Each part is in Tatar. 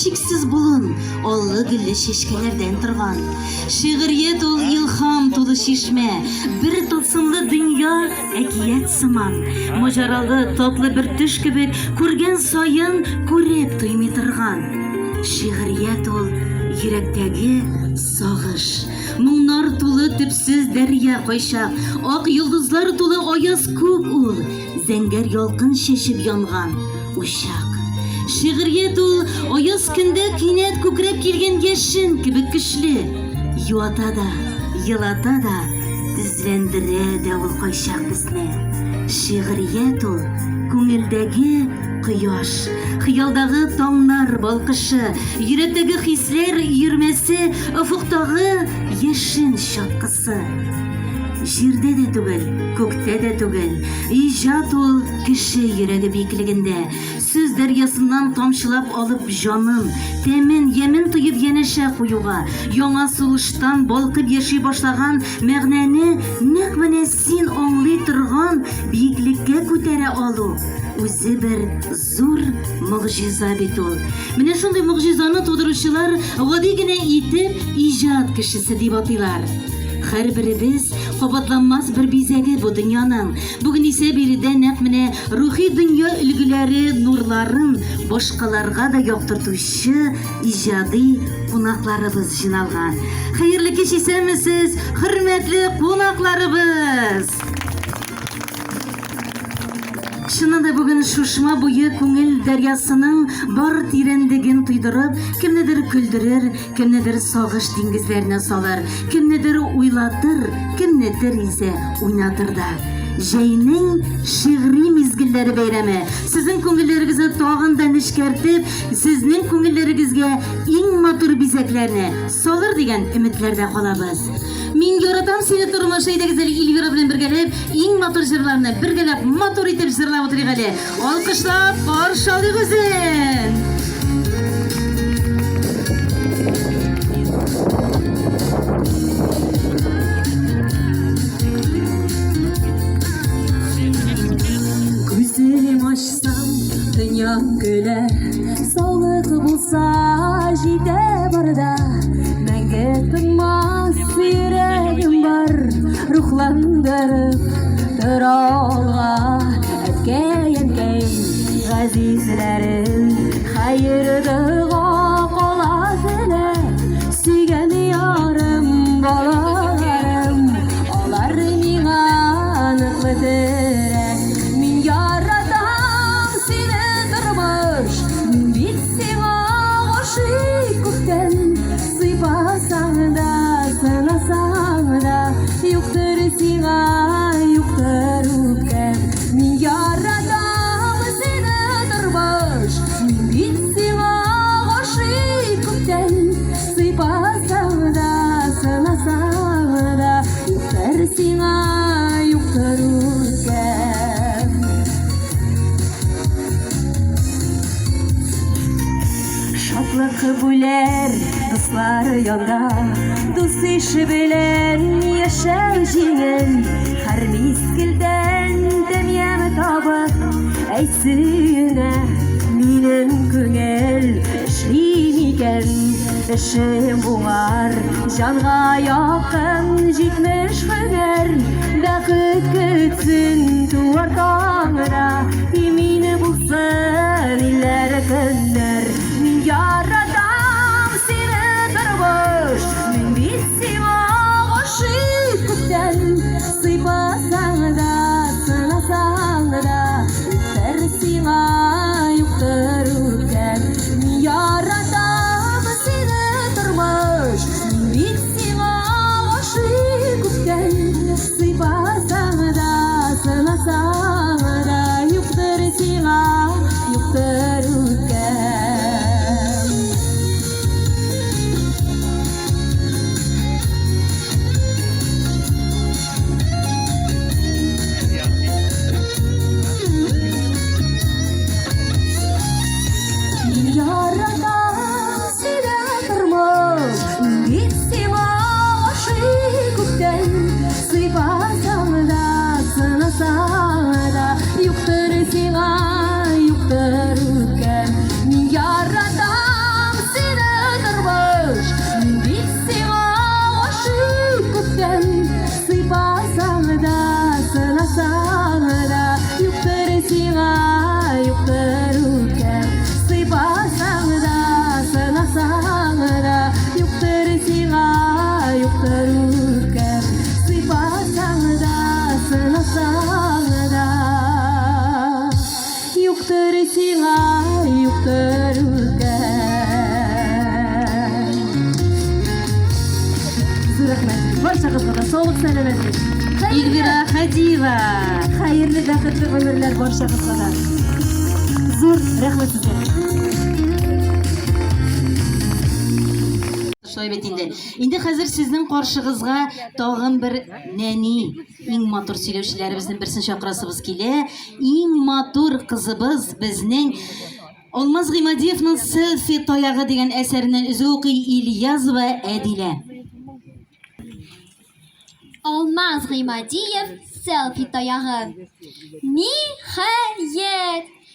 Şiksiz bulun, ollu güllü şişkelerden turgan. Şiiriyet ol ilham tolu şişme, bir tılsımlı dünya ekiyet sıman. Macaralı tatlı bir düş gibi kurgen sayın kurep duymay turgan. Şiiriyet ol yürekteki sağış. Munglar tolu tüpsüz derya koyşak, ak yıldızlar tolu ayaz kuk ul. Zenger yolkun şeşip yangan uşak. Şiiriyet ol, ayaz künde kinet kukrep kelgen yeşin gibi güçlü. Yuata da, yılata da, dizlendire de ol koyşak bizne. Şiiriyet ol, kumildegi kıyaş, hıyaldağı tağlar balkışı, yürektegi hisler yürmesi, ufuktağı yeşin şapkısı. Jirde de tugul, kökte de tugul, icad ol kişi yüregi biyikliginde. Söz deryasından tamşılap alıp canın, temin yemin tuyup yeneşe kuyuğa. Yona suluştan balkıp yaşay başlagan мәғнәне nек mene sin anlay turgan biyiklikке көтере алу. Өзі bir zor muciza bit ol. Mene şunday mucizаны tuduruşçular gadigine itip icad kişisi dip atıylar. Her birimiz kabatlanmaz bir bizegi bu dünyanın. Bugün ise biride nefmine ruhi dünya ilgileri nurların başkalarga da yokturtuşu icadi konaklarımız jınalgan. Hayırlı kеш esenmisiz, hürmetli konaklarımız. Şunanda bugün şuşma boyu көңіл deryasının бар тирендігін туйдырып, kimnedir küldürür, kimnedir sağış dengizlerine salar, kimnedir uylatır, kimnedir ise oynatır da. Jeynin şiiri mizgilleri beyremi. Sizin көңіллеріңізді tağından işkertip, sizin көңіллеріңізге en matur bizeklerini salır degen ümitlerde kalabız. Min yaratam seni turmuş şeyde güzel İlvira bilen birgelep, en matur jırlarını birgelep matur itip jırlap oturik ali. Alkışlap karşılayık özün. Gözüm açsam dünya güler, sağlık bulsa jide barda. Мәңгі тынмас yüreğim var, ruhlandırıp тұра алға. Әткей-әнкей ғазизлерім, хайырды қола тіле. Сүйген ярым, балаларым, олар миңа ныклы тірек. Min яратам сені тұрмыш, min бит сиңа ғашиқ көктен. Сыйпасаң да, сынасаң да, юқтыр сиңа, юқтыр үпкем. Min яратам сені тұрмыш, min бит сиңа ғашиқ көктен. Сыйпасаң да, сынасаң да, юқтыр сиңа, юқтыр үпкем. Шатлык бүлер dostlar yolda, dost işi bilen yaşar jingen. Her miskilden demyem tabak, eysyne minin köngel işlimiken. Eşim buğar, canğa yakın jitmiş hüner. Bakıt kütsün tuvar tağıra, imini bulsun iller kınlar. Min yaratam seni тұрмыш, min bit сиңа ғашиқ көктен. Сыйпасаң да, сынасаң да, юқтыр сиңа, юқтыр үпкем. Min яратам сені тұрмыш, min bit сиңа ғашиқ көктен. Сыйпасаң да, сынасаң да, юқтыр сиңа, юқтыр үпкем. Yara юктыр үткән. Зур рәхмәт. Барчагызга да саулык сәламәтлек. Эльвира Хадиева. Хәерле бәхетле гомерләр барчагызга да. Зур рәхмәт сезгә. Шулай бит инде. Инде хәзер сезнең каршыгызга тагын бер нәни, иң матур сөйләүчеләребезнең берсен чакырасыбыз килә. Иң матур кызыбыз безнең Алмаз Гыймадиевның «Селфи таягы» дигән әсәреннән үзе укый Ильязова Әдилә. Алмаз Гыймадиев «Селфи таягы».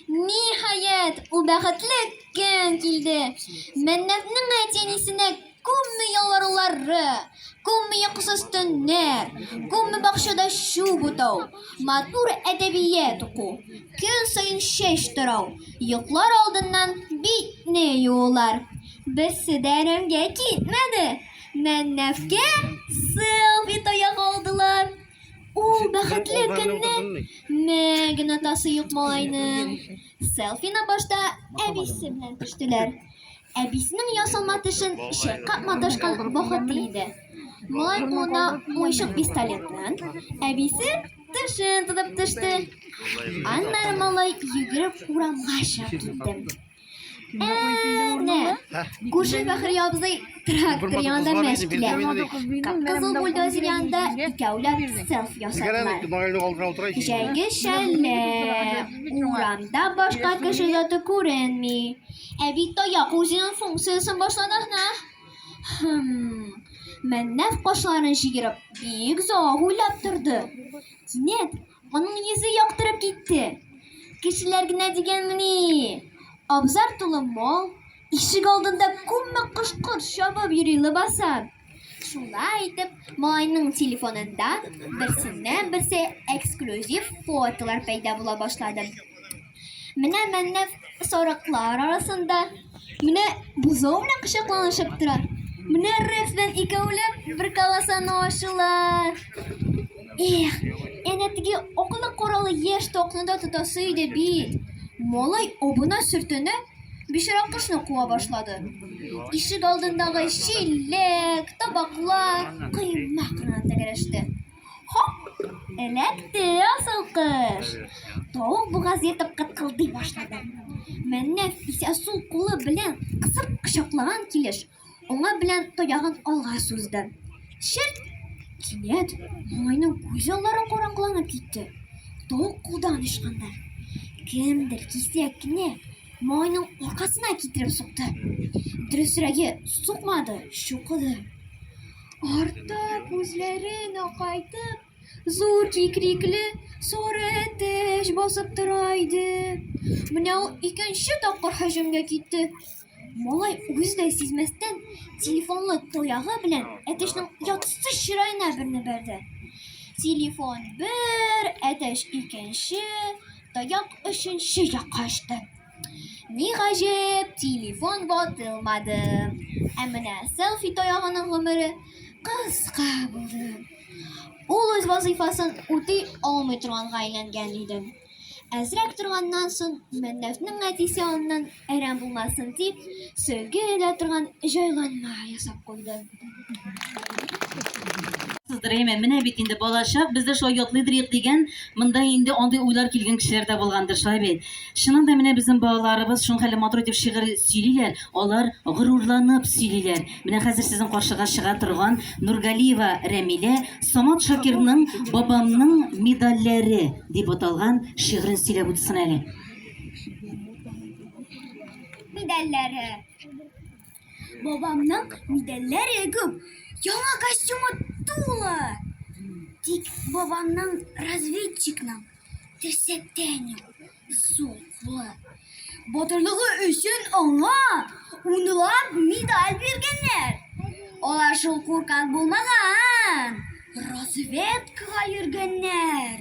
Ниһаять, ул бәхетле көн килде. Мәннәфнең әтинисенә күпме ялварулары, күпме йокысыз төннәр, күпме бакчада шу бутау, матур әдәбият уку, көн саен чәч тарау, йоклар алдыннан битне юлар. Берсе дә әрәмгә китмәде. Мәннәфкә селфи таяк алдылар. Ул бәхетле көнне мәгән атасы юк малайның. Селфина башта әбисе белән төштеләр. Әбисенең ясалма тешен чайкап маташкан вакыты иде. Малай кулына уйшык пистолетның, әбисе тешен тотып төште. Аннары малай йөгереп урамга чыгып китте. Күрше Бәхри абзый трактор янында мәшгулә. Кызыл бульдозер янында икәүләп селфи ясадылар. Җәйге шәллә, урамда башка кеше заты күренми. Бит таяк үзенең функциясын башлады. Мәннәф кашларын җигереп, бик зур уйлап торды. Кинәт аның йөзе яктырып китте. Кешеләр генә дигәнмени? Абзар тулы мал, ишек алдында күпме кышкыр чабып йөри лыбаса. Шулай итеп, малайның телефонында берсеннән-берсе эксклюзив фотолар пәйда була башлады. Менә Мәннәф сарыклар арасында, менә бузау белән кочакланышып тора. Менә Рәфән икәүләп бер каласан ашылар. Әнә теге акылы-коралы яшь токны тотасы иде бит. Малай обына сөртенә бишара кошны куа башлады. Ишек алдындагы чиләк, табаклар кыйммакына тәгәрәште. Хоп! Эләкте асыл кыш. Тавык бугаз ятып кыткылдый башлады. Мәннәф исә сул кулы белән кысып кочаклаган килеш, аңа белән таягын алга сузды. Шерт! Кинәт малайның күз яллары караңгыланып китте. Тавык кулдан ышканды. Кемдер кисәкне малайның аркасына китереп сукты. Дөресрәге сукмады, шукыды. Артта күзләрен акайтып, зур кикрикле сары әтәч басып тора иде. Менә ул икенче тапкыр һөҗүмгә китте. Малай үзе дә сизмәстән телефонлы таягы белән әтәчнең ятсы чырайына берне бәрде. Телефон бер, әтәч икенче, таяк өченче якка очты. Ни гаҗәп, телефон ватылмады. Ә менә селфи таягының гомере кыска булды. Ул үз вазифасын үти алмый торганга әйләнгән иде. Әзрәк торганнан соң Мәннәфнең әтисе аннан әрәм булмасын дип, сөлгә дә торган җайланма ясап куйды. Менә бит инде балачак, бездә шулай ятлыйдыр дигән, монда инде андый уйлар килгән кешеләр дә булгандыр, шулай бит. Шуннан да менә безнең балаларыбыз шуның хәле матур итеп шигырь сөйлиләр, алар горурланып сөйлиләр. Менә хәзер сезнең каршыга чыга торган Нургалиева Рәмилә Самат Шакирның «Бабамның медальләре» дип аталган шигырен сөйләп үтсен әле. Медальләре. Бабамның медальләре күп. Яңа костюмы тулы. Тик бабамның разведчикның терсәктән зурлы. Батырлыгы өчен аңа унлап медаль биргәннәр. Алар шул куркак булмаган. Разведкага йөргәннәр.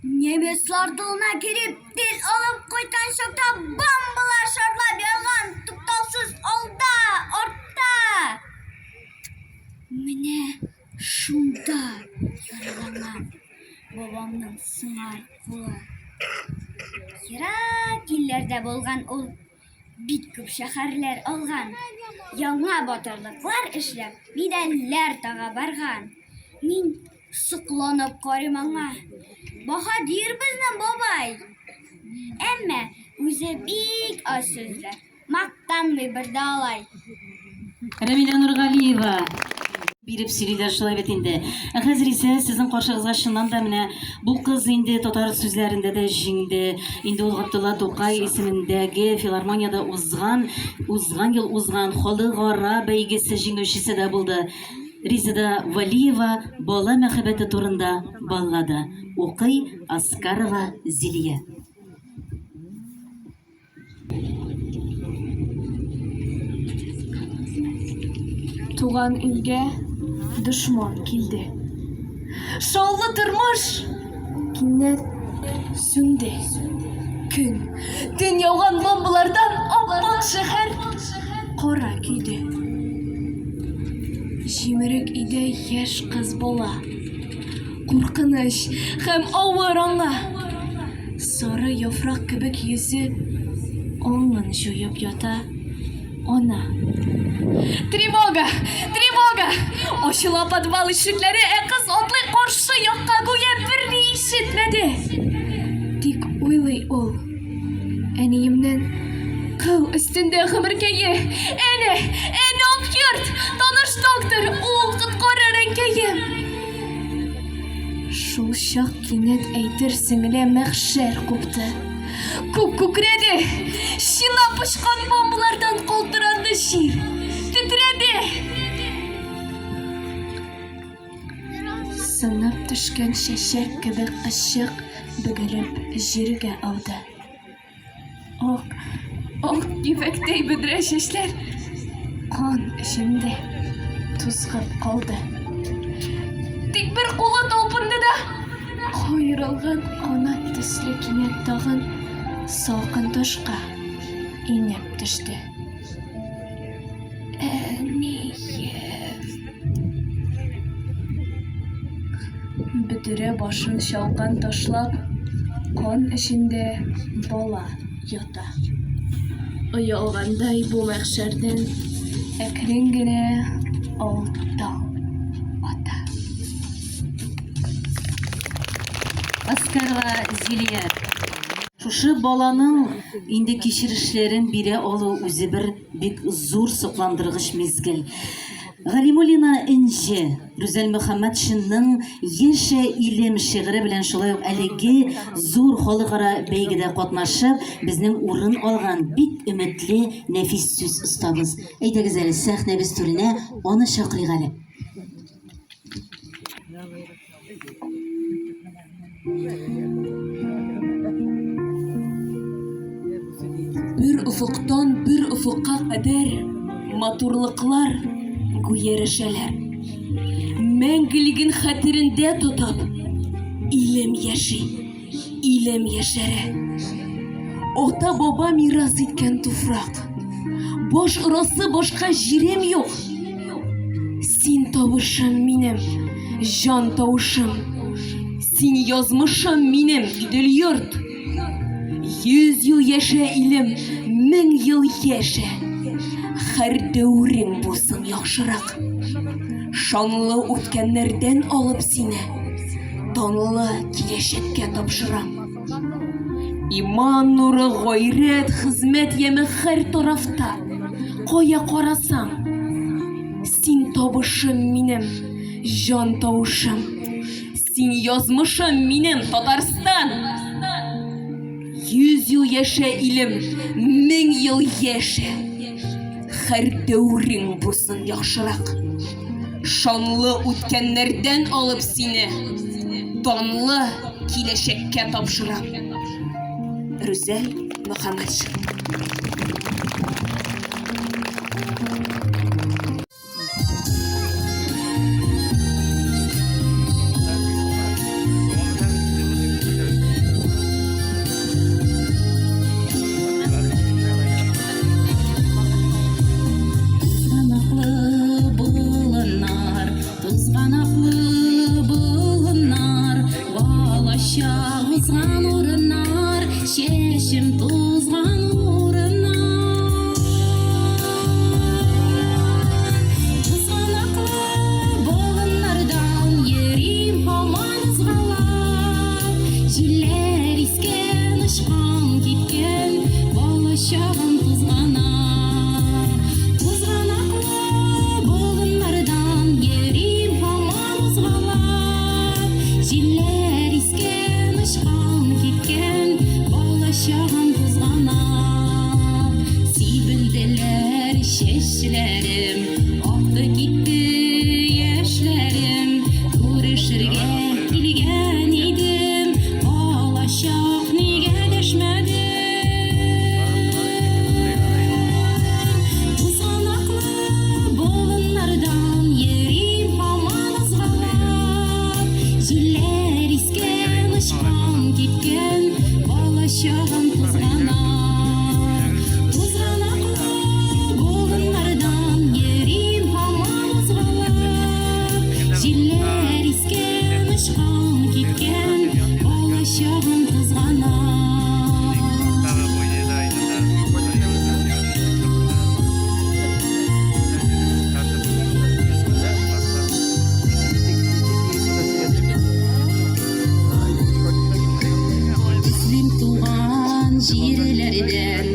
Немецлар тылына кирип тел алып кайткан чакта бомбалар шарлап яган, туктаусыз алда, артта. Менә шунда яраланган бабамның сыңар кулы. Ерак илләрдә булган ул, бик күп шәһәрләр алган. Яңа батырлыклар эшләп, медальләр тага барган. Мин сокланып карыйм аңа. Баһадир безнең бабай. Әмма үзе бик аз сүзләр. Мактанмый бер дә алай. Рәмилә Нургалиева биреп сөйлиләр шулай бит инде. Хәзер исә сезнең каршыгызга чыннан да менә бу кыз инде татар сүзләрендә дә җиңде. Инде ул Габдулла Тукай исемендәге филармониядә узган халыкара бәйгесе җиңүчесе дә булды. Ризада Валиева бала мәхәббәте турында баллады. Укый Аскарова Зилия. Туган илгә дошман килде. Шаулы тормыш кинәт сүнде. Төн яуган бомбалардан ап-ак шәһәр кара көйде. Җимерек иде яшь кыз бала. Куркыныч һәм авыр аңа. Сары яфрак кебек йөзе аңын җуеп ята. Ана. Тревога! Тревога! Ачыла подвал ишекләре, кыз атлый каршы якка гүя берни ишетмәде. Тик уйлый ул. Әниемнән кыл өстендә гомеркәе. Әнә ак йорт, таныш доктор, ул коткарыр әнкәем. Шул чак кинәт әйтерсең лә мәхшәр купты. Күкрәде, шилап очкан бомбалардан калтыранды җир. Тетрәде. Сынып төшкән чәчәк кебек ачык бөгелеп җиргә ауды. Ак ефәктәй бөдрә чәчләр кан эчендә тузгып калды. Тик бер кулы талпынды да кайрылган канат төсле кинәт тагын салкын ташка инеп төште. Әнием. Бөтерә башын чалкан ташлап, кан эчендә бала ята. Оялгандай бу мәхшәрдән әкрен генә алдан ата. Аскарова Зилия. Шушы баланың инде кичерешләрен бирә алу үзе бер бик зур сокландыргыч мизгел. Галимуллина Инҗе, Рүзәл Мөхәммәтшинның Яшә илем шигыре белән шулай ук әлеге зур халыкара бәйгедә катнашып, безнең урын алган бик өметле, нәфис сүз остабыз. Әйтегез әле, сәхнәбез түренә аны чакырыйк әле. Бер уфуктан бер уфукка кадәр матурлыклар гүярешәләр. Мәңгелеген хәтерендә тотып, илем яши, илем яшәрә. Ата-баба мирас иткән туфрак. Бош урасы башка җирем юк. Син тавышым минем, җан тавышым. Син язмышым минем, идел йорт. 100 ел яшә илем, 1000 ел яшә. Һәр дәүрең булсын яхшырак. Шанлы үткәннәрдән алып сине, данлы киләчәккә тапшырам. Иман нуры, гайрәт, хезмәт яме һәр тарафта. Кая карасам, син табышым минем, җан тавышым. Син язмышым минем, Татарстан. 100 ел яшә илем, 1000 ел яшә. Һәр дәүрең булсын яхшырак. Шанлы үткәннәрдән алып сине, данлы киләчәккә тапшырам. Рүзәл Мөхәммәтшин. Узган урыннар, чәчем тузган урыннар. кешеләрем, акты китте яшьләрем, күрешергә килгән идем, алачак нигә дәшмәдем? Узганаклы болыннардан йөрим һаман ызгалап, җилләр искән, очкан киткән, балачагым тузгана. Җирләрдән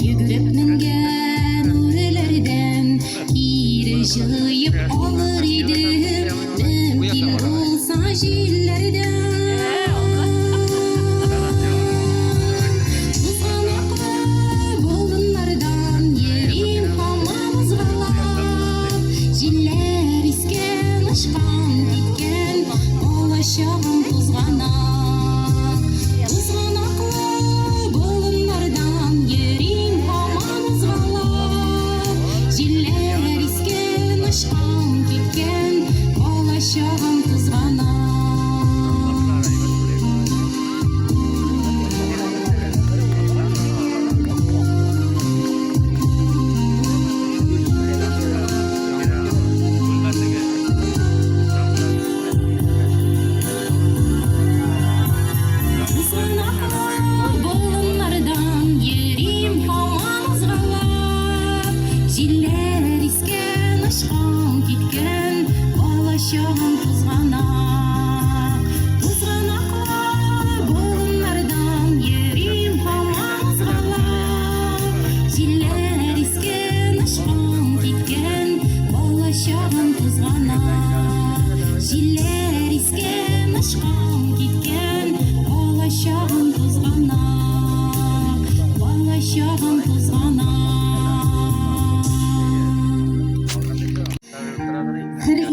йөгереп менгән үреләрдән кире җыеп алыр идем, мөмкин булса җилләрдән. Узганаклы болыннардан йөрим һаман ызгалап, җилләр искән, очкан киткән, алачагым тузгана.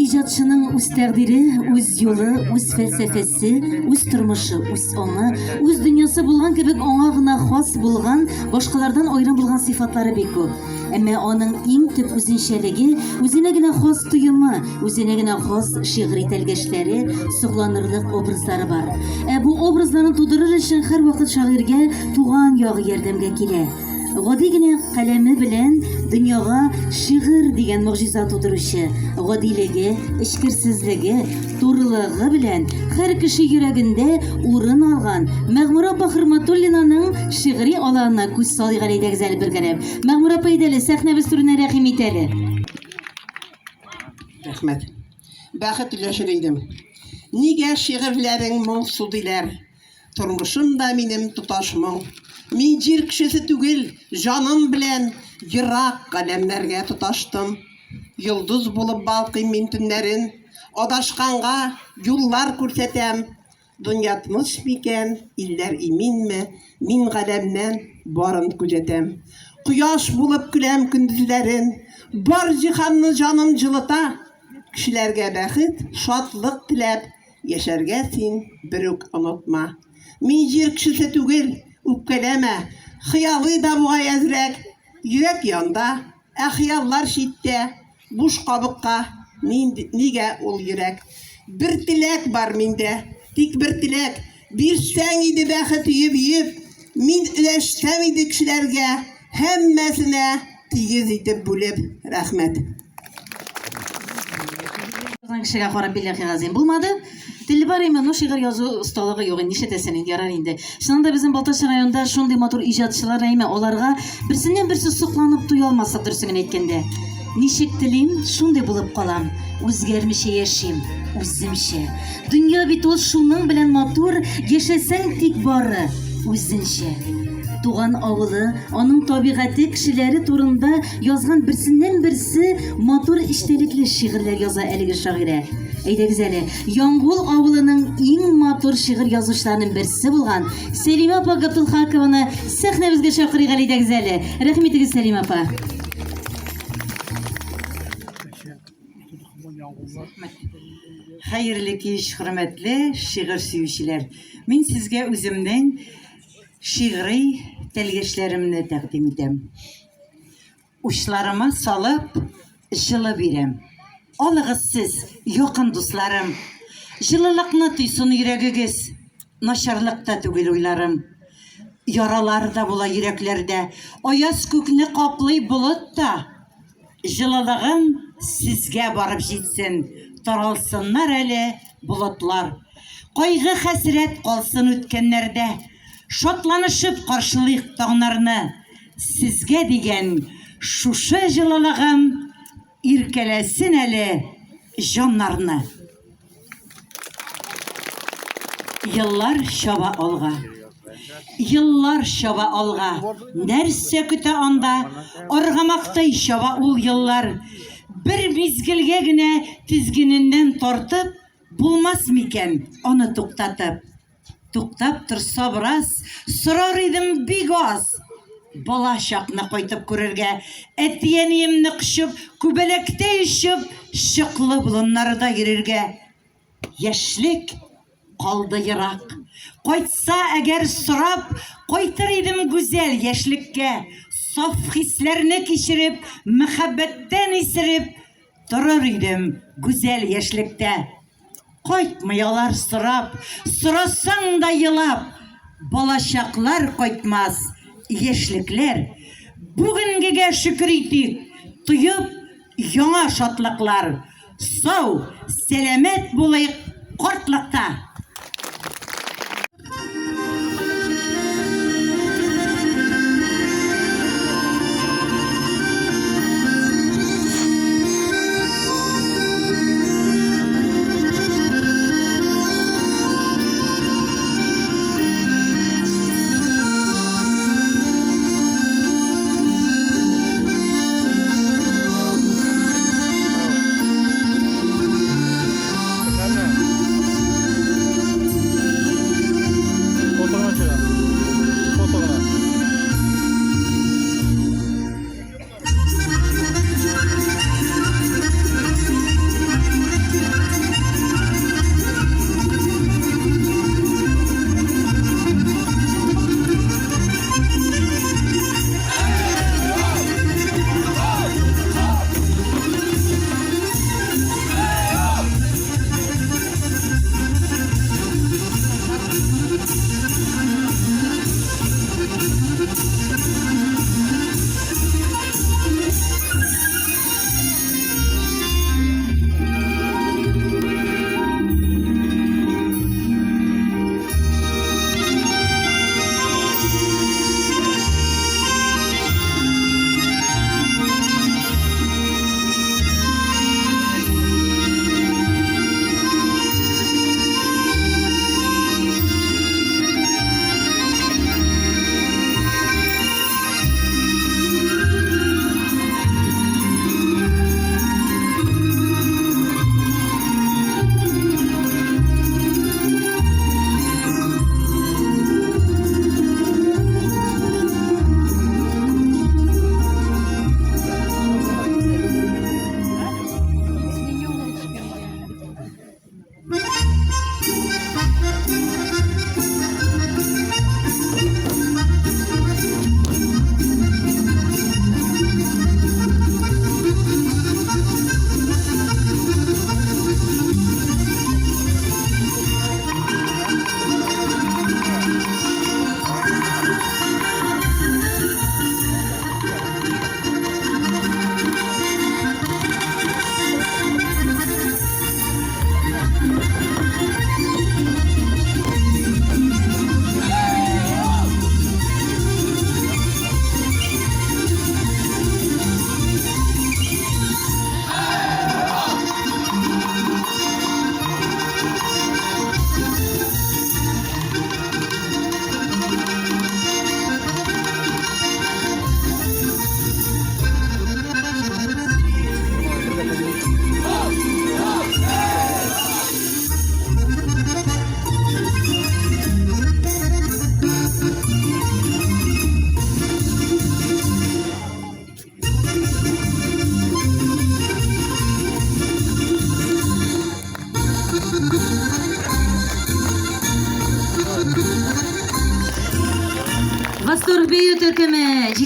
İcatçının üz təqdiri, üz yolu, üz fəlsəfəsi, üz tırmışı, üz onu, üz dünyası bulğan kebek ona gına xas bulğan, başqalardan ayrım bulğan sifatları bek көп. Әмма оның иң төп үзенчәлеге, үзенә генә хас тоемы, үзенә генә хас шигъри тәлгәшләре, сокланырлык образлары бар. Бу образларны тудырыр өчен һәрвакыт шагыйрьгә туган ягы ярдәмгә килә. Гади генә каләме белән дөньяга шигырь дигән мөгъҗиза тудыручы, гадилеге, эчкерсезлеге, турылыгы белән һәр кеше йөрәгендә урын алган Мәгъмүра Бахырматуллинаның шигъри аланына күз салыйк әле дигән бергәләп. Мәгъмүра пәйдәле сәхнәбез түренә рәхим итәле. Рәхмәт. Бәхет теләшер идем. Нигә шигырьләрең моңсу диләр? Тормышым да минем туташ моң. Мин җир кешесе түгел, җаным белән ерак каләмнәргә тоташтым. Йолдыз булып балкыйм мин төннәрен, адашканга юллар күрсәтәм. Дөнья тыныч микән, илләр иминме, мин галәмнән барын күзәтәм. Кояш булып көләм көндезләрен, бар җиһанны җаным җылыта. Кешеләргә бәхет, шатлык теләп, яшәргә син бер үк онытма. Мин җир кешесе түгел, үпкәләмә, хыялый да бугай әзрәк. Йөрәк янда, хыяллар читтә, буш кабыкка, нигә ул йөрәк? Бер теләк бар миндә, тик бер теләк. Бирсәң иде бәхет йып-йып, мин өләшсәм иде кешеләргә, һәммәсенә тигез итеп бүлеп. Рәхмәт. Кешегә карап билләһи газим булмады. Теле бар име, но шигырь язу осталыгы юк. Нишетәсен инде, ярар инде. Шунда безнең Балтач районында шундый матур иҗатчылар әйме, аларга берсеннән берсе сокланып туя алмаслык дөресен әйткәндә. Ничек телим, шундый булып калам. Үзгәрмичә яшим, үземчә. Дөнья бит ул шуның белән матур, яшәсәң тик бары үзенчә. Туган авылы, аның табигате, кешеләре турында язган берсеннән берсе матур иштәлекле шигырьләр яза әлеге шагыйрә. Әйдәгез әле, Яңгул авылының иң матур шигырь язучыларының берсе булган Сәлимә апа Габдулхакованы сәхнәбезгә чакырыйк әле, әйдәгез әле. Рәхмәт итегез, Сәлимә апа. Хәерле кич, хөрмәтле шигырь сөючеләр. Мин сезгә үземнең шигъри телгәшләремне тәкъдим итәм. Учларыма салып, җылы бирәм. Алыгыз сез, якын дусларым. Җылылыкны тойсын йөрәгегез, начарлыкта түгел уйларым. Яралар да була йөрәкләрдә, аяз күкне каплый болыт та. Җылылыгым сезгә барып җитсен, таралсыннар әле болытлар. Кайгы хәсрәт калсын үткәннәрдә, шатланышып каршылыйк таңнарны. Сезгә дигән шушы җылылыгым иркәләсен әле җаннарны. Еллар чаба алга. Йыллар чаба алга. Нәрсә көтә анда? Аргамактай чаба ул йыллар. Бер мизгелгә генә тизгененнән тартып, булмас микән аны туктатып. Туктап торса бераз, сорар идем бик аз. Бала чакны кайтып күрергә, әтиәниемне кочып, күбәләктә ишеп, чыклы болыннарда йөрергә. Яшьлек калды ерак. Кайтса әгәр сорап, кайтыр идем гүзәл яшьлеккә. Саф хисләрне кичереп, мәхәббәттән исереп, торыр идем гүзәл яшьлектә. Кайтмыялар сорап, сорасаң да елап. Балачаклар кайтмас, яшьлекләр. Бүгенгегә шөкер итик, тоеп яңа шатлыклар. Сау, сәламәт булыйк картлыкта.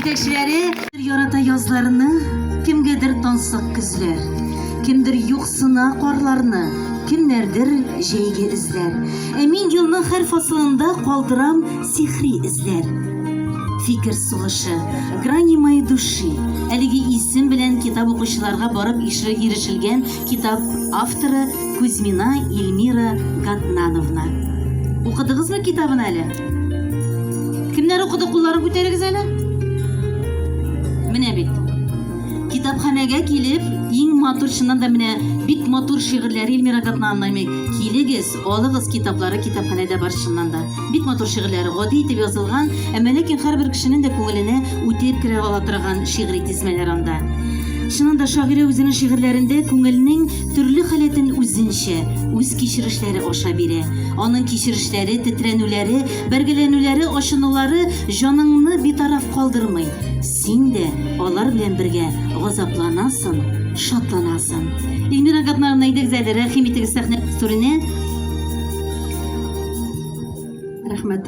җитәкчеләре ярата язларны, кемгәдер тансык көзләр, кемдер юксына карларны, кемнәрдер җәйге эзләр. Ә мин елның һәр фасылында калдырам сихри эзләр. Фикер сугышы, грани моей души. Әлеге исем белән китап укучыларга барып ирешелгән китап авторы Кузьмина Эльмира Гатнановна. Укыдыгызмы китабын әле? Кемнәр укыды, кулларын күтәрегез әле? Менә бит. Китапханәгә килеп, иң матур, чыннан да менә бик матур шигырьләр Эльмира Гатнановна, килегез, алыгыз китаплары китапханәдә бар, чыннан да. Бик матур шигырьләр, гади итеп язылган, әмма ләкин һәрбер кешенең дә күңеленә үтеп керә ала торган шигъри тизмәләр анда. Чыннан да шагыйрә үзенең шигырьләрендә күңелнең төрле халәтен үзенчә, үз кичерешләре аша бирә. Аның кичерешләре, тетрәнүләре, бәргеләнүләре, ачынулары җаныңны битараф калдырмый. Син дә алар белән бергә газапланасың, шатланасың. Эльмира Гатнановна, әйдәгез әле, рәхим итегез сәхнә түренә. Рәхмәт.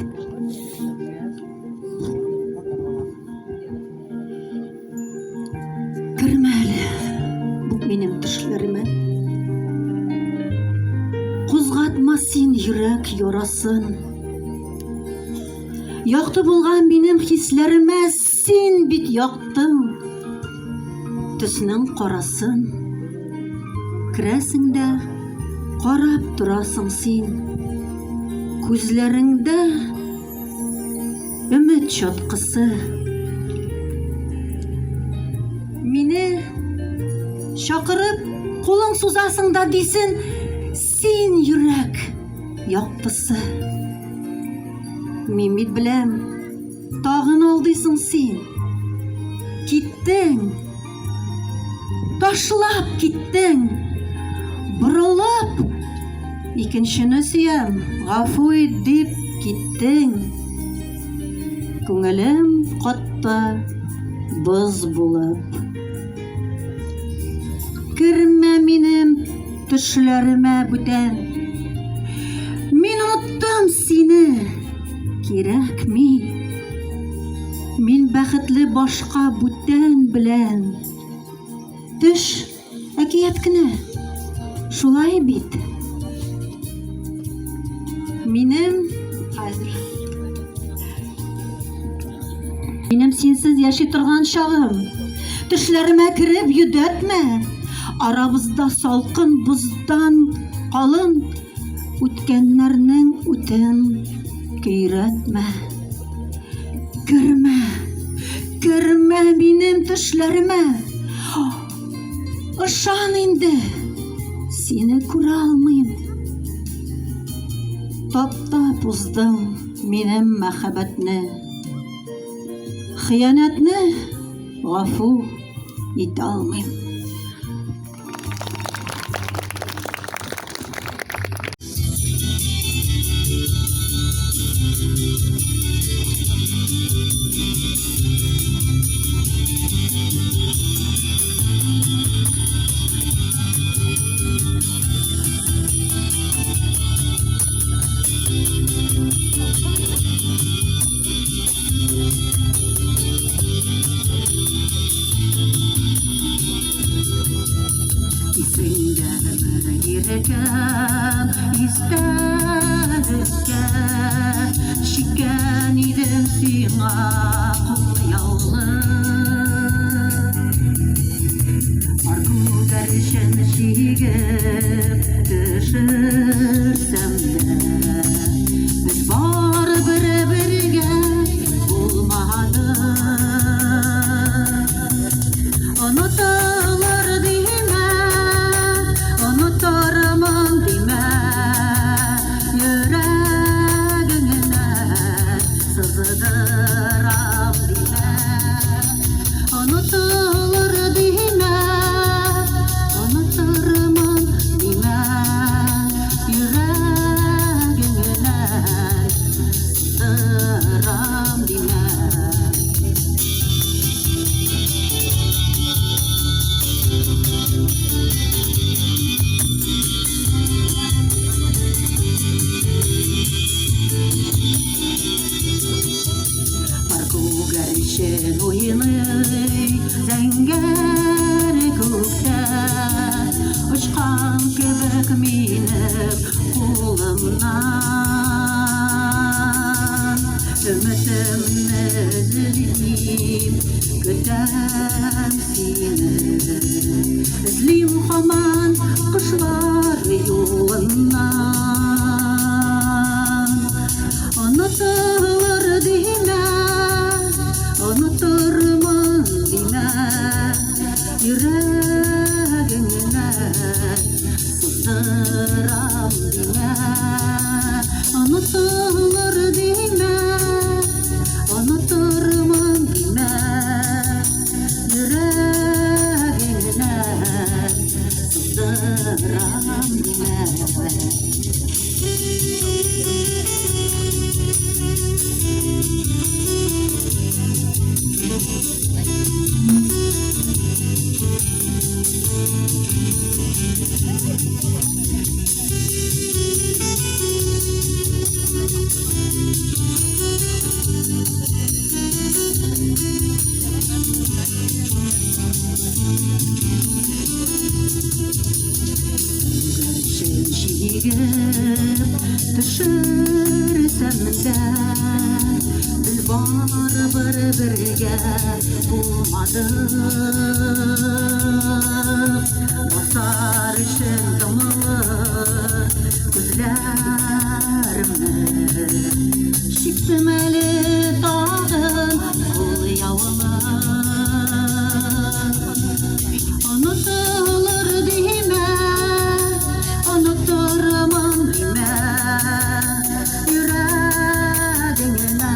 Кермәле бу минем төшләремә. Кузгатма син йөрәк ярасын. Якты булган минем хисләремә син бит яктың. Төснең карасын. Керәсең дә карап торасың син. Күзләреңдә өмет чаткысы. Мине шакырып кулың сузасың да дисен, син йөрәк яктысы. Мин бит беләм, тагын алдыйсың син. Киттең, ташлап киттең, борылып, икенчене сөям, гафу ит дип киттең. Күңелем катты, боз булып. Кермә минем төшләремә бүтән. Мин оттым сине, кирәкми. Мин бәхетле башка бүтән белән. Төш әкият кенә, шулай бит. Минем хәзер. Минем синсез яши торган чагым. Төшләремә кереп йөдәтмә. Арабызда салкын буздан калын, үткәннәрнең үтен көйрәтмә. Кермә, кермә минем төшләремә. Ышан инде, сине күрә алмыйм. Таптап уздың минем мәхәббәтне. Хыянәтне гафу итә алмыйм. Şikken idem sina kutyalı Arku derşen şigep düşürsem de Biz bar birge bulmadı Unutarlar dime, unutarım dime Yüreğine sızdıram dime Unutulur dime, unutarım dime Yüreğine sızdıram dime зәңгәр күктә Очкан кебек минем кулымнан Өметемне эзлим, көтәм сине Эзлим һаман кошлар юлыннан Онытылыр димә, онытырмын димә Йөрәгеңнә сыздырам димә Онытылыр димә, онытырмын димә Йөрәгеңнә сыздырам димә Төшерсәм дә Бел барыбер бергә булмады Басар өчен томылы күзләремне Чиктем әле тагын кул явылы Онытылыр димә Онытырмын димә Йөрәгеңнә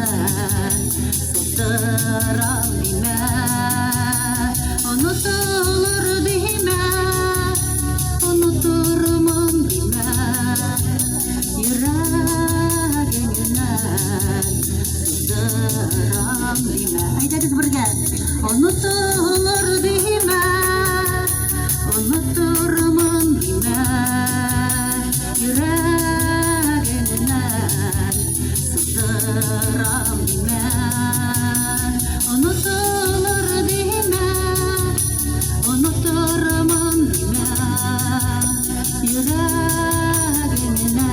сыздырам димә Онытылыр димә Онытырмын димә Йөрәгеңнә сыздырам димә Әйдәгез бергә Онытылыр димә Онытырмын димә Йөрәгеңнә сыздырам димә Онытылыр димә Онытырмын димә Йөрәгеңнә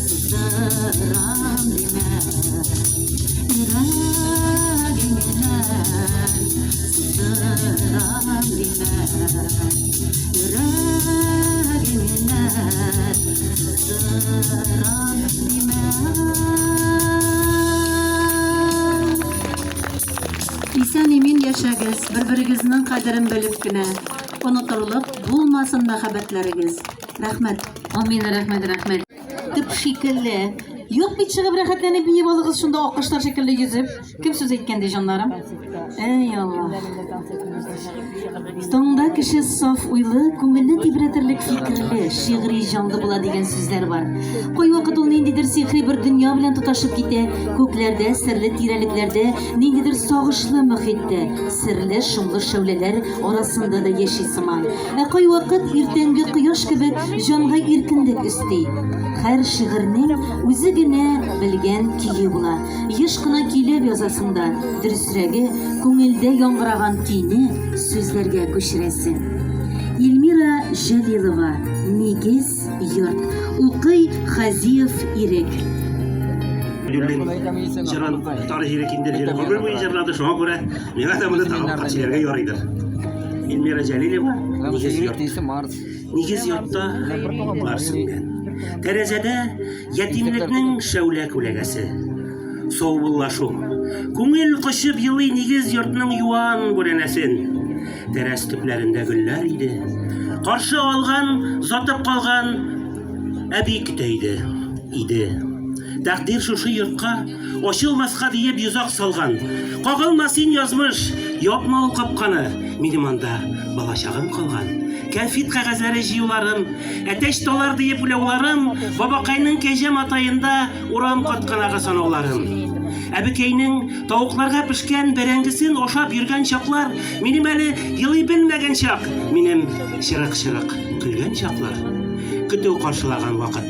сыздырам димә Йөрәгеңнә сыздырам димә Йөрәгеңнә сыздырам димә Исән-имин яшәгез, бер-берегезнең кадерен белеп кенә. Онытырлык булмасын мәхәббәтләрегез. Рәхмәт. Амин, рәхмәт. Төп шикелле. Юк бит чыгып рәхәтләнеп биеп алыгыз шунда аккошлар шикелле йөзеп. Кем сүз әйткән ди җаннарым? Эй Алла. Таңда кеше саф уйлы, күңелне тибрәтерлек фикерле, шигъри җанлы була дигән сүзләр бар. Кай вакыт ул ниндидер сихри бер дөнья белән тоташып китә, күкләрдә, серле тирәлекләрдә, ниндидер сагышлы мөхиттә, серле шомлы шәүләләр арасында да яши сыман. Кай вакыт иртәнге кояш кебек җанга иркенлек өсти. Һәр шигырьнең үзе генә белгән көе була. Еш кына килеп язасында, дөресрәге күңелдә яңгыраган көйне сүзләргә күчерәсең. Эльмира Җәлилова, Нигез йорт. Укый Хазиев Ирек. Жыран тарихи рекиндер жері көңіл бойы жырлады, шоңа көре меңа да мұны тағып қатшыларға yorыйдыр. Эльмира Җәлилова, Нигез йорт. Нигез йортта барсың мен. Тәрәзәдә ятимлекнең шәүлә күләгәсе. Соубыллашу. Күңел кошып елый нигез йортның юан бүрәнәсен. Тәрәз төпләрендә гөлләр иде. Каршы алган, затып калган әби көтәйде. Тәкъдир шушы йортка ачылмаска диеп йозак салган. Кагылма син язмыш, япма ул капканы. Минем анда балачагым калган. Кәфит кәгазьләре җыюларым, әтәч талар диеп уйлауларым, бабакайның кәҗә матаенда урам катканага санауларым. Әбекәйнең тавыкларга пешкән бәрәңгесен ашап йөргән чаклар, минем әле елый белмәгән чак, минем чырык-чырык көлгән чаклар. Көтү каршылаган вакыт.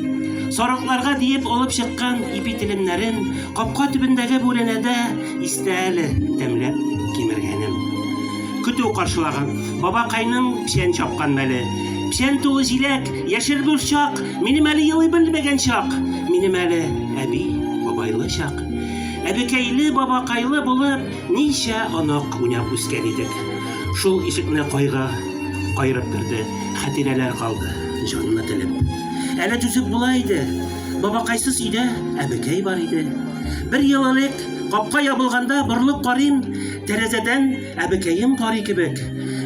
Сарыкларга диеп алып чыккан ипи телемнәрен капка төбендәге бүрәнәдә истә әле тәмләп кимергәнем. каршылаган. Бабакайның пишән чапкан мәле. Пишән тулы җиләк, яшел бурчак, минем әле елый белмәгән чак. Минем әле әби, бабайлы чак. Әбекәйле, бабакайлы булып, ничә онак уйнап үскән идек. Шул ишекне кайга кайрып керде, хатирәләр калды, җанны телеп. Әле түзеп була иде. Бабакайсыз өйдә әбекәй бар иде. Бер ел элек капка ябылганда борылып карыйм, тәрәзәдән әбекәем карый кебек.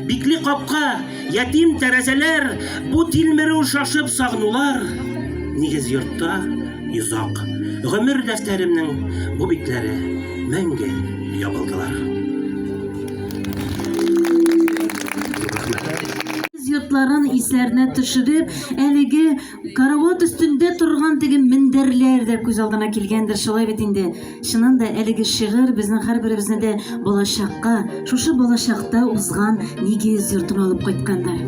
Бикле капка, ятим тәрәзәләр, бу тилмере шашып сагнулар. Нигез йортта йозак. Гомер дәфтәремнең бу битләре мәңге ябылдылар. Йортларын исләренә төшереп, әлеге карават өстендә торган теге мендәрләр дә күз алдына килгәндер, шулай бит инде. Чыннан да әлеге шигырь безнең һәрберебезне дә балачакка, шушы балачакта узган нигез йортына алып кайткандар.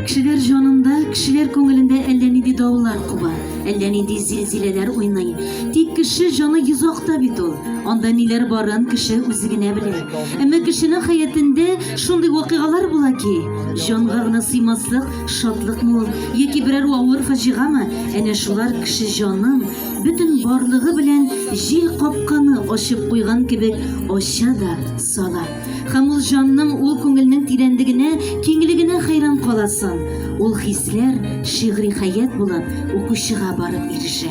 Кешеләр җанында, кешеләр күңелендә әллә нинди давыллар куба, әллә нинди зилзиләләр уйный. Тик кеше җаны йозакта бит ул. Анда ниләр барын кеше үзе генә белә. Әмма кешенең хаятында шундый вакыйгалар була ки, җанга гына сыймаслык шатлык мул, яки берәр авыр фаҗигамы, әнә шулар кеше җанын бөтен барлыгы белән җил капканы ачып куйган кебек ача да сала. Һәм ул җанның, ул күңелнең тирәнлегенә, киңлегенә хәйран каласың. Ул хисләр шигъри хаят булып укучыга барып ирешә.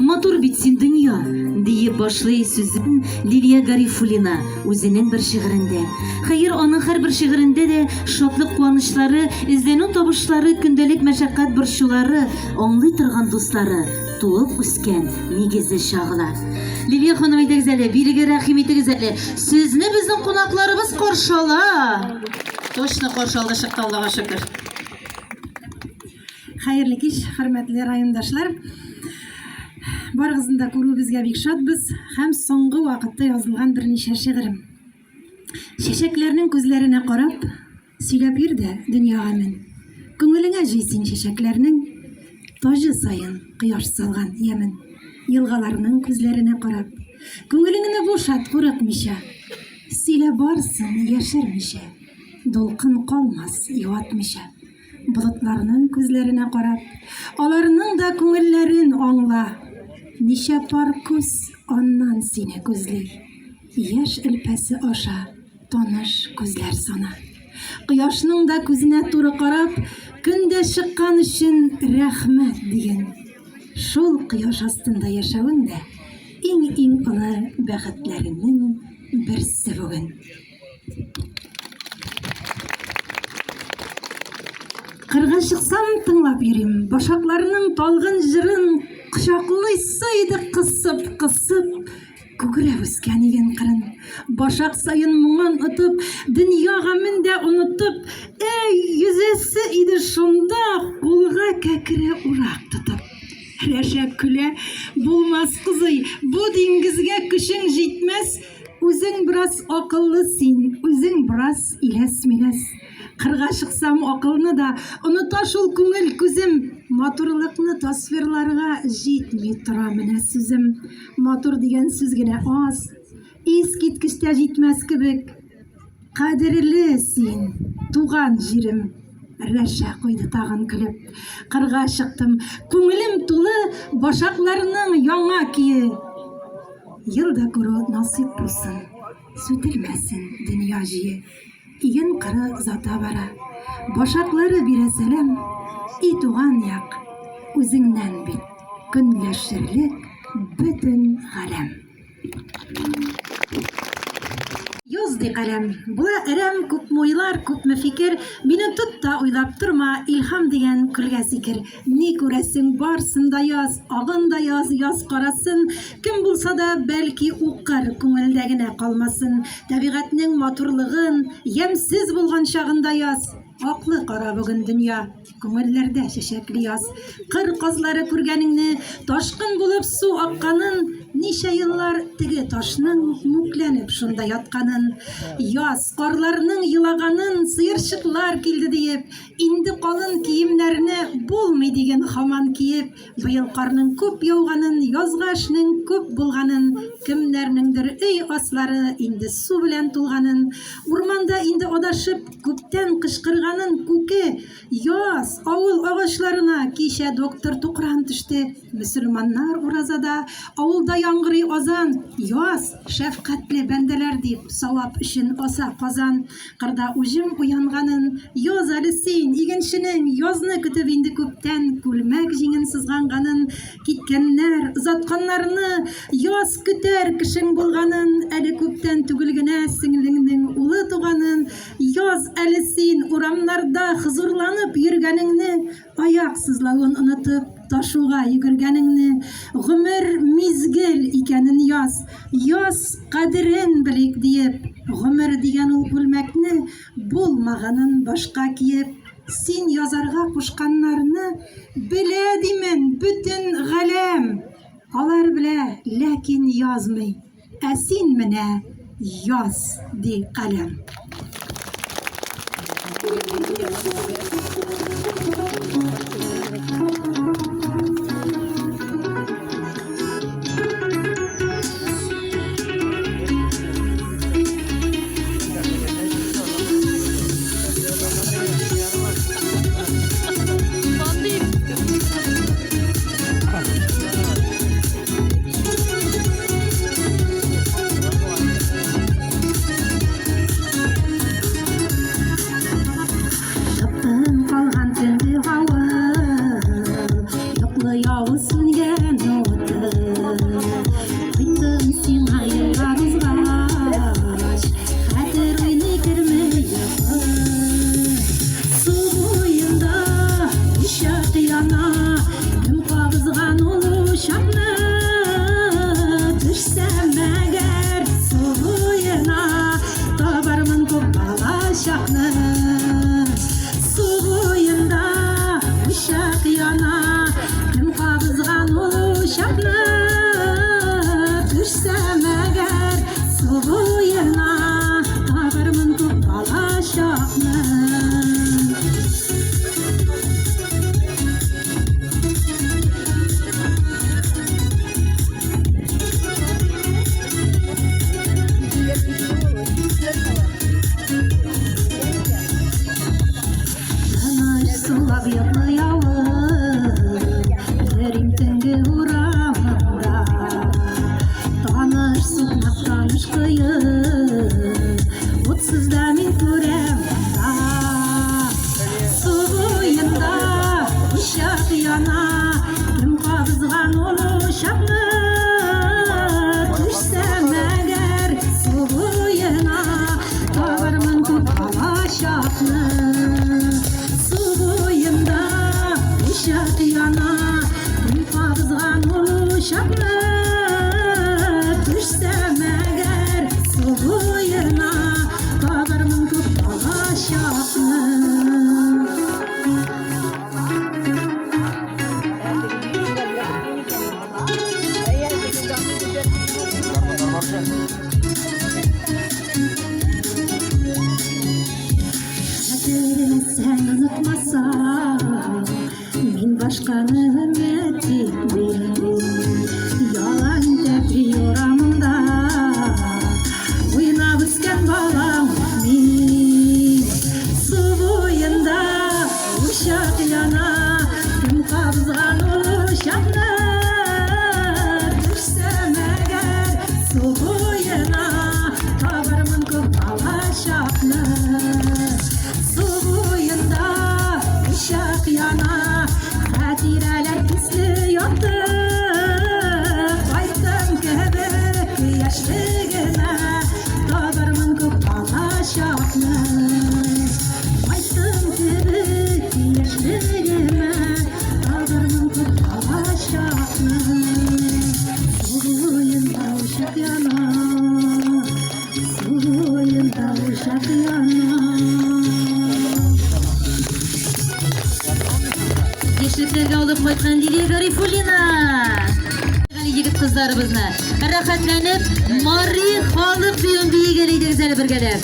Матур бит син дөнья, диеп башлый сүзен Лилия Гарифуллина үзенең бер шигырендә. Хәер, аның һәрбер шигырендә дә шатлык куанычлары, эзләнү табышлары, көндәлек мәшәкать борчулары, аңлый торган дуслары туып үскән нигезе чагыла. Лилия ханым, әйтегез әле, бирегә рәхим итегез әле. Сезне безнең кунакларыбыз каршы ала. Точно каршы алды, чыкты, Аллага шөкер. Хәерле кич, хөрмәтле райондашлар. Барыгызны да күрүебезгә бик шатбыз һәм соңгы вакытта язылган берничә шигырем. Чәчәкләрнең күзләренә карап, сөйләп йөрдә дөньяга мен. Күңелеңә җыйсин чәчәкләрнең тажы саен кояш салган ямен. Елгаларның күзләренә карап, күңелеңне бушат курыкмыйча. Сөйлә барсын яшермичә, дулкын калмас юатмыйча. Болытларның күзләренә карап, аларның да күңелләрен аңла. Ничә пар күз аннан сине күзли. Яшь элпәсе аша таныш күзләр сана. Кояшның да күзенә туры карап, көндә чыккан өчен рәхмәт диген. Шул кояш астында яшәвең дә иң олы бәхетләреңнең берсе бүген. Кырга чыксам тыңлап йөрим, башакларның талгын җырын кочаклыйсы иде кысып, күгрәп үскән иген кырын. Башак сайын моңын отып, дөньяга мен дә онытып, йөзәсе иде шунда, кулга кәкре урак тотып. Рәшә көлә, булмас кызый, бу диңгезгә көчең җитмәс, үзең бераз акыллы син, үзең бераз иләс-миләс. Кырга чыксам акылны да, оныта шул күңел күзем, матурлыкны тасвирларга җитми тора менә сүзем. Матур дигән сүз генә аз, искиткечтә җитмәс кебек. Кадерле син, туган җирем. Рәшә куйды тагын көлеп. Кырга чыктым, күңелем тулы башакларның яңа кие. Елда күрү насыйп булсын, сүтелмәсен дөнья җие. Иген кыры зата бара, башаклары бирә сәлам, и туган як, үзеңнән бит, көнләшерлек бөтен галәм. Язды каләм, була әрәм, күп мойлар, күпме фикер, мине тот та уйлап торма, илһам дигән күлгә сикер. Ни күрәсең, барсын да яз, агын да яз, яз карасын, кем булса да бәлки укыр, күңелдә генә калмасын. Табигатьнең матурлыгын, ямьсез булган чагында яз. Аклы кара бүген дөнья, күңелләрдә чәчәкле яз. Кыр казлары күргәнеңне, ташкын булып су акканын, ничә еллар теге ташның мүкләнеп шунда ятканын. Яз карларның елаганын, сыерчыклар килде диеп, инде калын киемнәрне булмый дигән һаман киеп, быел карның күп яуганын, язга эшнең күп булганын, кемнәрнеңдер өй аслары инде су белән тулганын, урманда инде adashıp күптән кычкырганын күке яз авыл агачларына кичә доктор Тукран төште. Мөселманнар уразада, авылда яңгырый азан, яз шәфкатьле бәндәләр дип савап өчен аса казан. Кырда уҗым уянганын, яз әле син игенченең язны көтеп инде күптән күлмәк җиңен сызганганын, киткәннәр озатканнарны яз көтәр кешең булганын, әле күптән түгел генә сеңлеңнең улы туганын, яз әле син урамнарда хозурланып йөргәнеңне, аяк сызлавын онытып ташуга йөгергәнеңне, гомер мизгел икәнен яз кадерен белик диеп, гомер дигән ул күлмәкне булмаганын башка киеп, син язарга кушканнарны белә димен бүтән галәм. Алар белә, ләкин язмый. Ә син менә яз ди каләм. Яшьлекләргә алып кайткан Лилия Гарифуллина. Егет кызларыбызны рәхәтләнеп, Мари халык биюен биегәләйдегез әле бергәләп.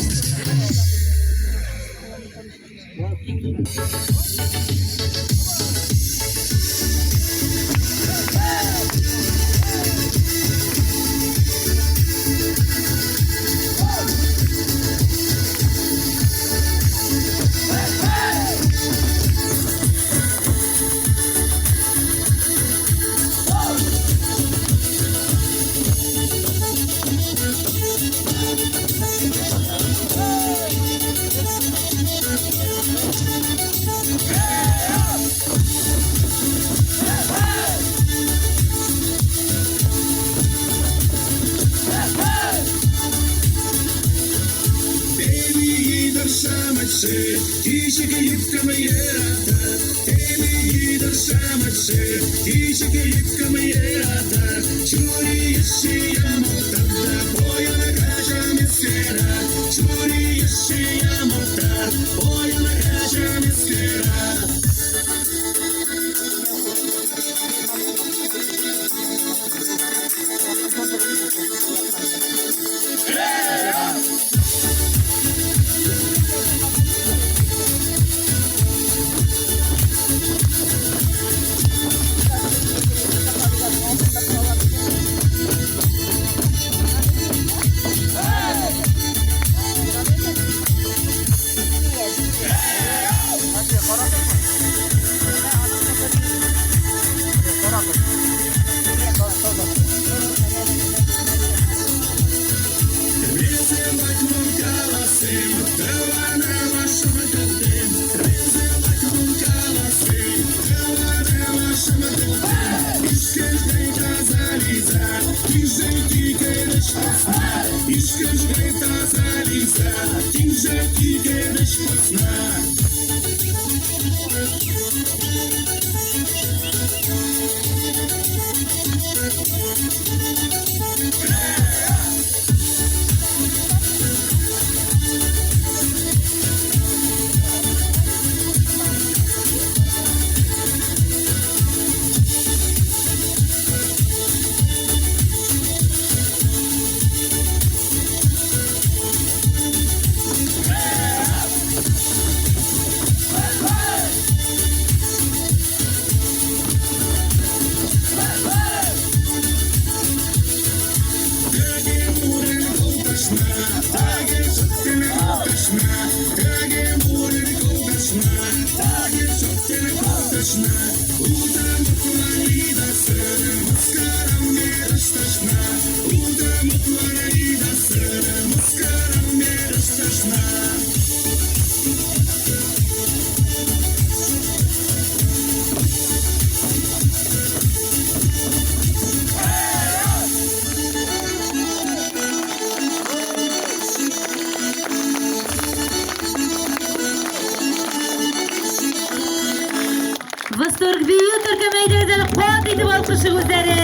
Восторг бию Türkmen Meydani'den kuat edip alkışınızları.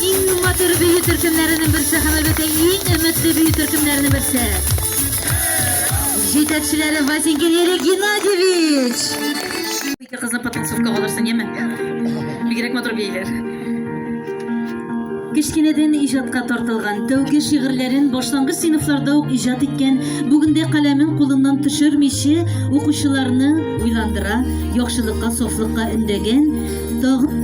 İng matır büyü Türkmenlerinin birisi, hem elbette en ümitli büyü Türkmenlerinin birisi. Жетекçileri Vasilий Геннадьевич. Bir kızın patılsızlık olursun yemin. Bir gerek motor beyler. Кичкенеден ижатка тартылган тәүге шигырьләрен башлангыч сыйныфларда ук иҗат иткән, бүгендә каләмен кулыннан төшермичә укучыларны уйландыра, яхшылыкка, сафлыкка өндәгән, тагын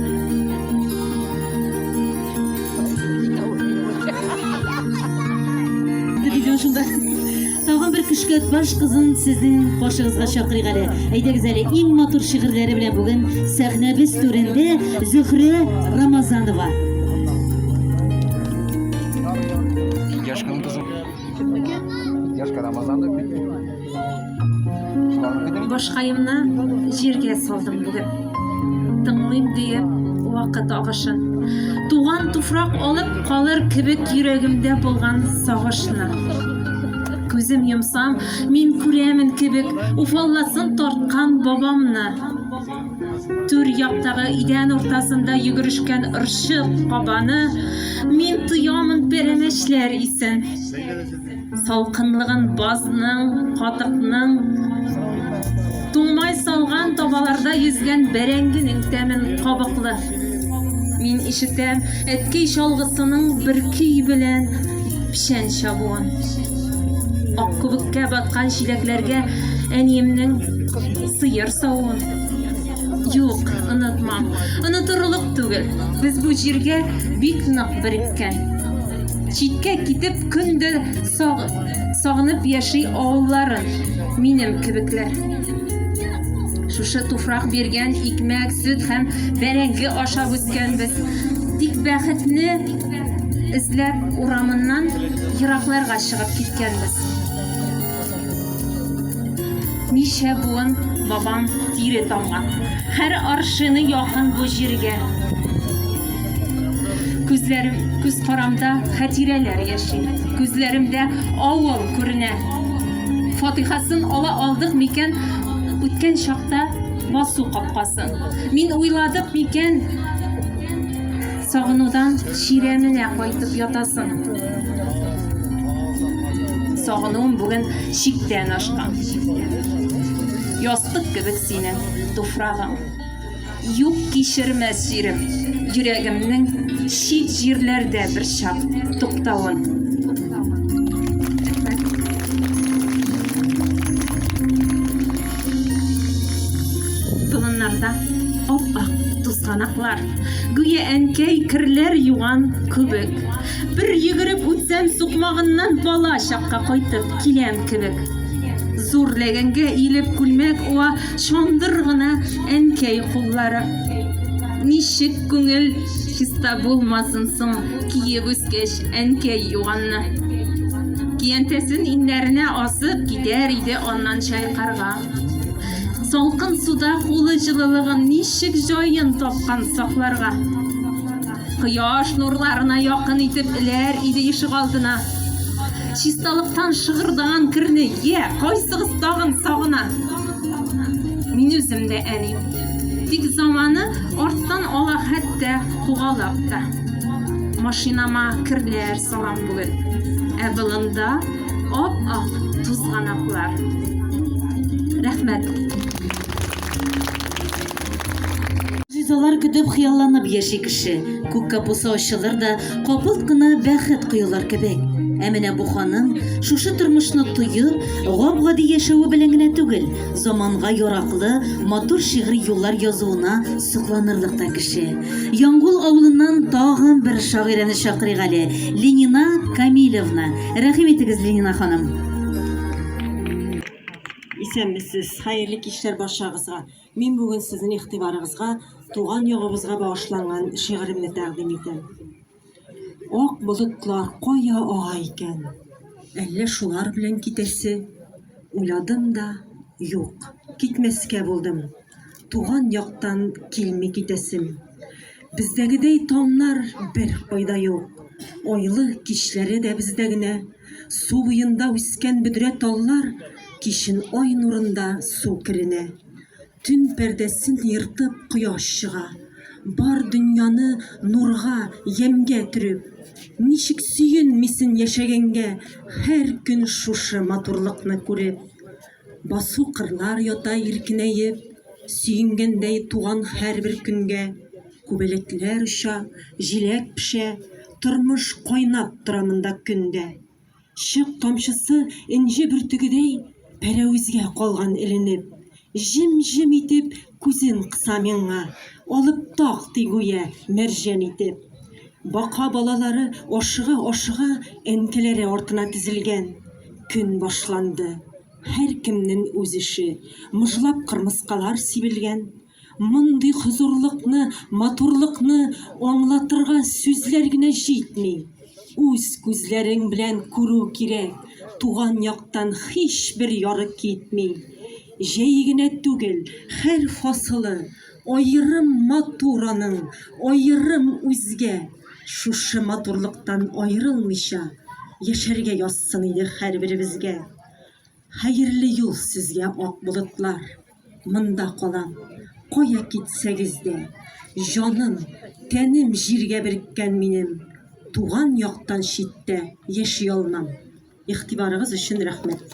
бер көчкә баш кызын сезнең кашыгызга чакырыйк әле. Әйдәгез әле, иң матур шигырьләре белән бүген сәхнәбез түрендә Зөһрә Рамазанова. Яшканың кызым. Яшка Рамазанды. Башкаемны җиргә салдым бүген. Тыңлыйм диеп вакыт агышын. Туган туфрак алып калыр кебек йөрәгемдә булган сагышны. Күзем йомсам, мин күрәмен кебек уфалласын тарткан бабамны. Түр яктагы идән уртасында йөгерешкән ырчы кабаны мин тоямын пәрәмәчләр исен. Салкынлыгын базның, катыкның, туңмай салган табаларда йөзгән бәрәңгенең тәмен кабыклы. Мин ишетәм әткәй чалгысының бер көй белән пишән чабуын. Ак күбеккә баткан чиләкләргә әниемнең сыер савуын. Юк, онытмам. Онытырлык түгел. Без бу җиргә бик нык береккән. Читкә китеп көндә сагынып яши авылларын минем кебекләр. Шушы туфрак биргән икмәк, сөт һәм бәрәңге ашап үскәнбез. Тик бәхетне эзләп урамыннан еракларга чыгып киткәнбез. Ничә буын бабам тире тамган. Һәр аршыны якын бу җиргә. Күз карамда хәтирәләр яши. Күзләремдә авыл күренә. Фатихасын ала алдык микән үткән чакта басу капкасын. Мин уйладык микән сагынудан ширәменә кайтып ятасын. Сагынуым бүген чиктән ашкан. Ястык кебек синең туфрагың. Юк кичермәс җирем. Йөрәгемнең чит җирләрдә бер чак туктавын. Тылыннарда ап-ак тузганаклар. Гүя әнкәй кирләр юган күбек. Бер йөгереп үтсәм сукмагыннан бала чакка кайтып киләм кебек. Зур ләгәнгә илеп күлмәк уа шандыр гына әнкәй куллары. Ничек күңел хиста булмасын соң киеп үскәч әнкәй юганны. Киянтәсен иннәренә асып китәр иде аннан чайкарга. Салкын суда кулы җылылыгын ничек җаен тапкан сакларга. Кояш нурларына якын итеп эләр иде ишек алдына. Чисталыктан шыгырдаган кирне кайсыгыз тагын сагына. Мин үзем дә әни. Тик заманы арттан ала хәтта кугалап та. Машинама кирләр салам бүген. Ә болында ап-ак тузганаклар. Рәхмәт. Җизалар көтеп хыялланып яши кеше. Күк капусы ачылыр да капылт кына бәхет коелар кебек. Ә менә бу ханым шушы тормышны туеп, гап-гади яшәве белән генә түгел, заманга яраклы, матур шигъри юллар язуына сокланырлык та кеше. Яңгул авылыннан тагын бер шагыйрәне чакырыйк әле. Ленина Камиловна. Рәхим итегез, Ленина ханым. Исәнмесез, хәерле кичләр барчагызга. Мин бүген сезнең игътибарыгызга туган ягыбызга багышланган шигыремне тәкъдим итәм. Ак болытлар кая ага икән? Әллә шулар белән китәсе? Уйладым да, юк, китмәскә булдым. Туган яктан килми китәсем. Бездәгедәй таңнар бер кайда юк. Айлы кичләре дә бездә генә. Су буенда үскән бөдрә таллар кичен ай нурында су керенә. Төн пәрдәсен ертып кояш чыга. Бар дөньяны нурга, ямгә төреп. Ничек сөенмисен яшәгәнгә, һәр көн шушы матурлыкны күреп. Басу кырлар ята иркенәеп, сөенгәндәй туган һәрбер көнгә. Күбәләкләр оча, җиләк пешә, тормыш кайнап тора монда көндә. Чык тамчысы энҗе бөртегедәй пәрәүзгә калган эленеп. Җим-җим итеп күзен кыса миңа, алып так тигүя мәрҗән итеп. Бака балалары ашыга әнкәләре артына тезелгән. Көн башланды. Һәр кемнең үз эше. Мыжлап кырмыскалар сибелгән. Мондый хозурлыкны, матурлыкны аңлатырга сүзләр генә җитми. Үз күзләрең белән күрү кирәк. Туган яктан һичбер ярык китми. Җәй генә түгел, һәр фасылы аерым матураның, аерым үзгә. Шушы матурлыктан аерылмыйча яшәргә язсын иде һәрберебезгә. Хәерле юл сезгә ак болытлар. Монда калам, кая китсәгез дә. Җаным, тәнем җиргә берккән минем. Туган яктан читтә яши алмам. Игътибарыгыз өчен рәхмәт.